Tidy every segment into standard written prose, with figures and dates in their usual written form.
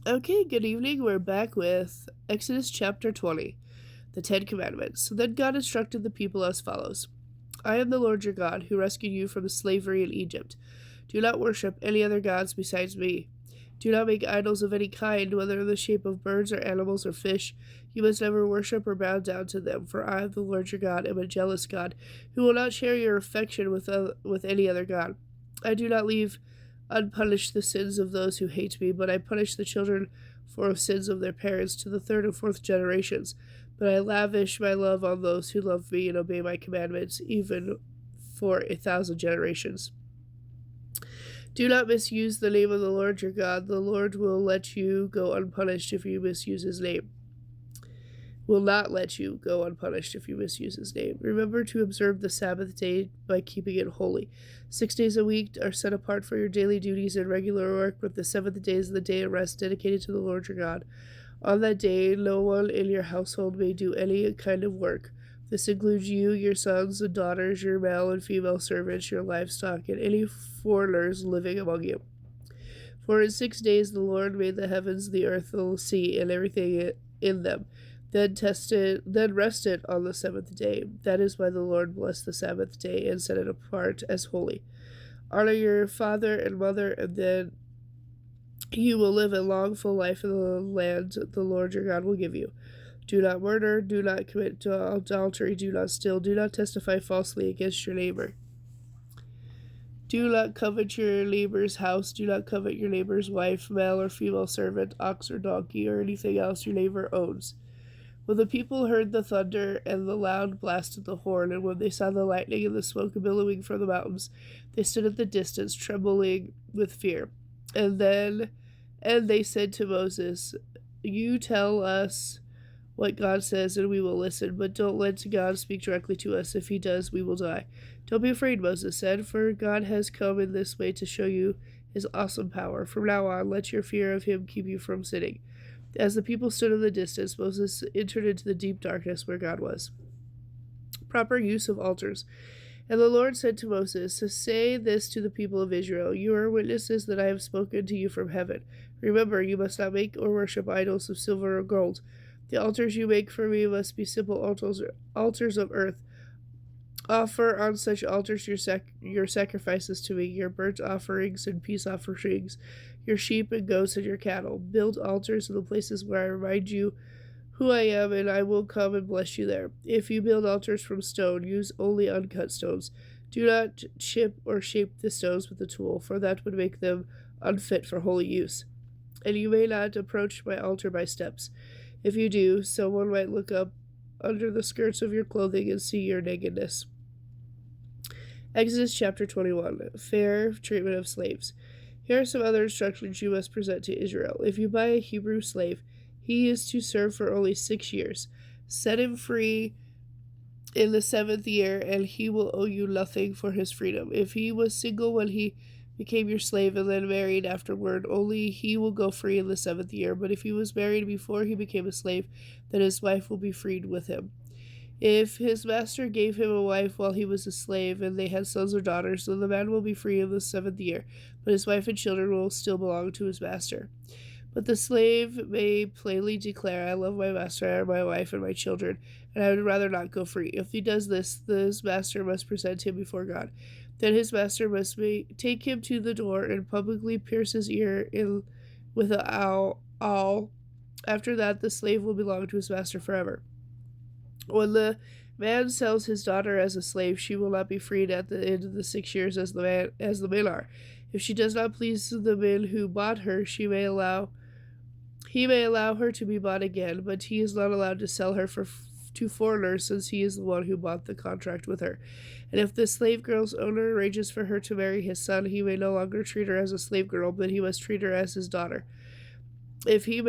Okay, good evening. We're back with Exodus chapter 20, the Ten Commandments. So then God instructed the people as follows: I am the Lord your God, who rescued you from slavery in Egypt. Do not worship any other gods besides me. Do not make idols of any kind, whether in the shape of birds or animals or fish. You must never worship or bow down to them, for I am the Lord your God, am a jealous God, who will not share your affection with any other God. I do not leave unpunished the sins of those who hate me, but I punish the children for sins of their parents to the third and fourth generations. But I lavish my love on those who love me and obey my commandments, even for 1,000 generations. Do not misuse the name of the Lord your God. The Lord will let you go unpunished if you misuse his name. Will not let you go unpunished if you misuse his name. Remember to observe the Sabbath day by keeping it holy. 6 days a week are set apart for your daily duties and regular work, but the seventh day is the day of rest dedicated to the Lord your God. On that day, no one in your household may do any kind of work. This includes you, your sons and daughters, your male and female servants, your livestock, and any foreigners living among you. For in 6 days the Lord made the heavens, the earth, the sea, and everything in them. Then rested on the seventh day. That is why the Lord blessed the Sabbath day and set it apart as holy. Honor your father and mother, and then you will live a long, full life in the land the Lord your God will give you. Do not murder, do not commit adultery, do not steal, do not testify falsely against your neighbor. Do not covet your neighbor's house, do not covet your neighbor's wife, male or female servant, ox or donkey, or anything else your neighbor owns. When the people heard the thunder and the loud blast of the horn, and when they saw the lightning and the smoke billowing from the mountains, they stood at the distance, trembling with fear. And they said to Moses, You tell us what God says, and we will listen, but don't let God speak directly to us. If he does, we will die. Don't be afraid, Moses said, for God has come in this way to show you his awesome power. From now on, let your fear of him keep you from sinning. As the people stood in the distance, Moses entered into the deep darkness where God was. Proper use of altars. And the Lord said to Moses, Say this to the people of Israel: You are witnesses that I have spoken to you from heaven. Remember, you must not make or worship idols of silver or gold. The altars you make for me must be simple altars of earth. Offer on such altars your sacrifices to me, your burnt offerings and peace offerings, your sheep and goats and your cattle. Build altars in the places where I remind you who I am, and I will come and bless you there. If you build altars from stone, use only uncut stones. Do not chip or shape the stones with a tool, for that would make them unfit for holy use. And you may not approach my altar by steps. If you do, someone might look up under the skirts of your clothing and see your nakedness. Exodus chapter 21. Fair treatment of slaves. Here are some other instructions you must present to Israel. If you buy a Hebrew slave, he is to serve for only 6 years. Set him free in the 7th year, and he will owe you nothing for his freedom. If he was single when he became your slave and then married afterward, only he will go free in the 7th year. But if he was married before he became a slave, then his wife will be freed with him. If his master gave him a wife while he was a slave, and they had sons or daughters, then the man will be free in the 7th year, but his wife and children will still belong to his master. But the slave may plainly declare, I love my master, my wife, and my children, and I would rather not go free. If he does this, his master must present him before God. Then his master must take him to the door and publicly pierce his ear with an awl. After that, the slave will belong to his master forever. When the man sells his daughter as a slave, she will not be freed at the end of the 6 years as the men are. If she does not please the men who bought her, he may allow her to be bought again, but he is not allowed to sell her to foreigners, since he is the one who bought the contract with her. And if the slave girl's owner arranges for her to marry his son, he may no longer treat her as a slave girl, but he must treat her as his daughter. If he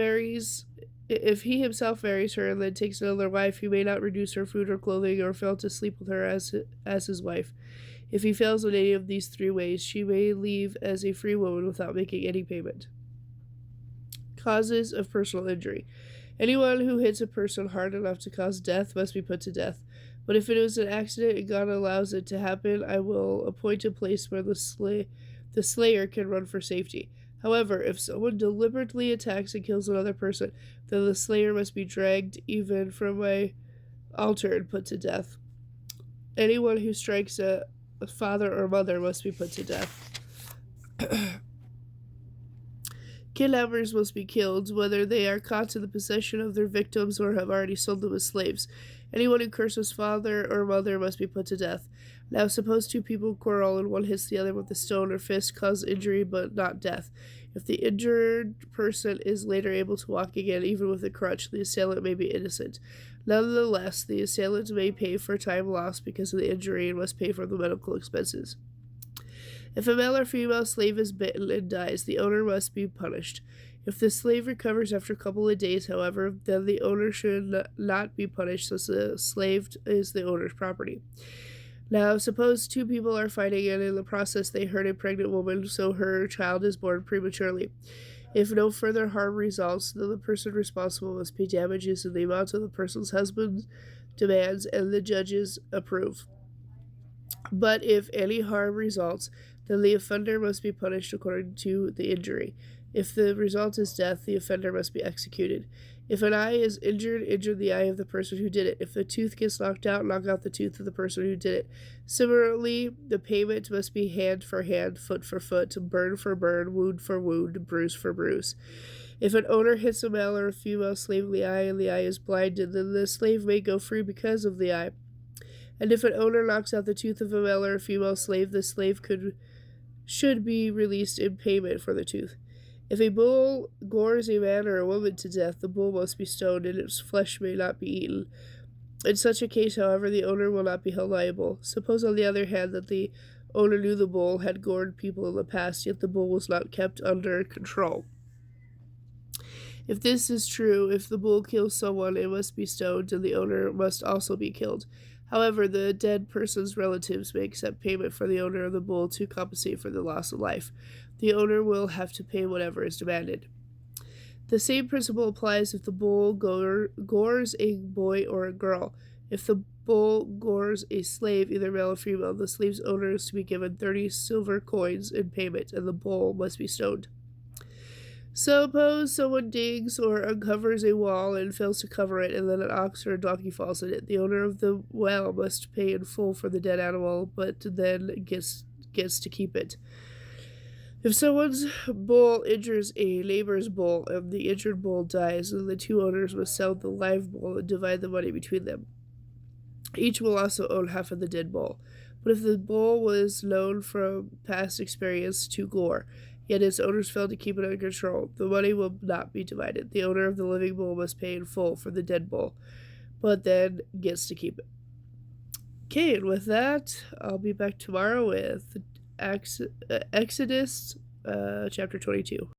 himself marries her and then takes another wife, he may not reduce her food or clothing or fail to sleep with her as his wife. If he fails in any of these 3 ways, she may leave as a free woman without making any payment. Causes of personal injury. Anyone who hits a person hard enough to cause death must be put to death. But if it is an accident and God allows it to happen, I will appoint a place where the the slayer can run for safety. However, if someone deliberately attacks and kills another person, then the slayer must be dragged even from a altar and put to death. Anyone who strikes a father or mother must be put to death. Kidnappers must be killed, whether they are caught in the possession of their victims or have already sold them as slaves. Anyone who curses father or mother must be put to death. Now, suppose two people quarrel and one hits the other with a stone or fist, cause injury but not death. If the injured person is later able to walk again, even with a crutch, the assailant may be innocent. Nonetheless, the assailant may pay for time lost because of the injury and must pay for the medical expenses. If a male or female slave is bitten and dies, the owner must be punished. If the slave recovers after a couple of days, however, then the owner should not be punished, since the slave is the owner's property. Now, suppose two people are fighting, and in the process they hurt a pregnant woman, so her child is born prematurely. If no further harm results, then the person responsible must pay damages in the amount of the person's husband demands and the judges approve. But if any harm results, then the offender must be punished according to the injury. If the result is death, the offender must be executed. If an eye is injured, injure the eye of the person who did it. If the tooth gets knocked out, knock out the tooth of the person who did it. Similarly, the payment must be hand for hand, foot for foot, burn for burn, wound for wound, bruise for bruise. If an owner hits a male or a female slave in the eye and the eye is blinded, then the slave may go free because of the eye. And if an owner knocks out the tooth of a male or a female slave, the slave should be released in payment for the tooth. If a bull gores a man or a woman to death, the bull must be stoned, and its flesh may not be eaten. In such a case, however, the owner will not be held liable. Suppose, on the other hand, that the owner knew the bull had gored people in the past, yet the bull was not kept under control. If this is true, if the bull kills someone, it must be stoned, and the owner must also be killed. However, the dead person's relatives may accept payment for the owner of the bull to compensate for the loss of life. The owner will have to pay whatever is demanded. The same principle applies if the bull gores a boy or a girl. If the bull gores a slave, either male or female, the slave's owner is to be given 30 silver coins in payment, and the bull must be stoned. Suppose someone digs or uncovers a wall and fails to cover it, and then an ox or a donkey falls in it. The owner of the well must pay in full for the dead animal, but then gets to keep it. If someone's bull injures a neighbor's bull and the injured bull dies, then the two owners must sell the live bull and divide the money between them. Each will also own half of the dead bull. But if the bull was known from past experience to gore, yet its owners failed to keep it under control, the money will not be divided. The owner of the living bull must pay in full for the dead bull, but then gets to keep it. Okay, and with that, I'll be back tomorrow with Exodus chapter 22.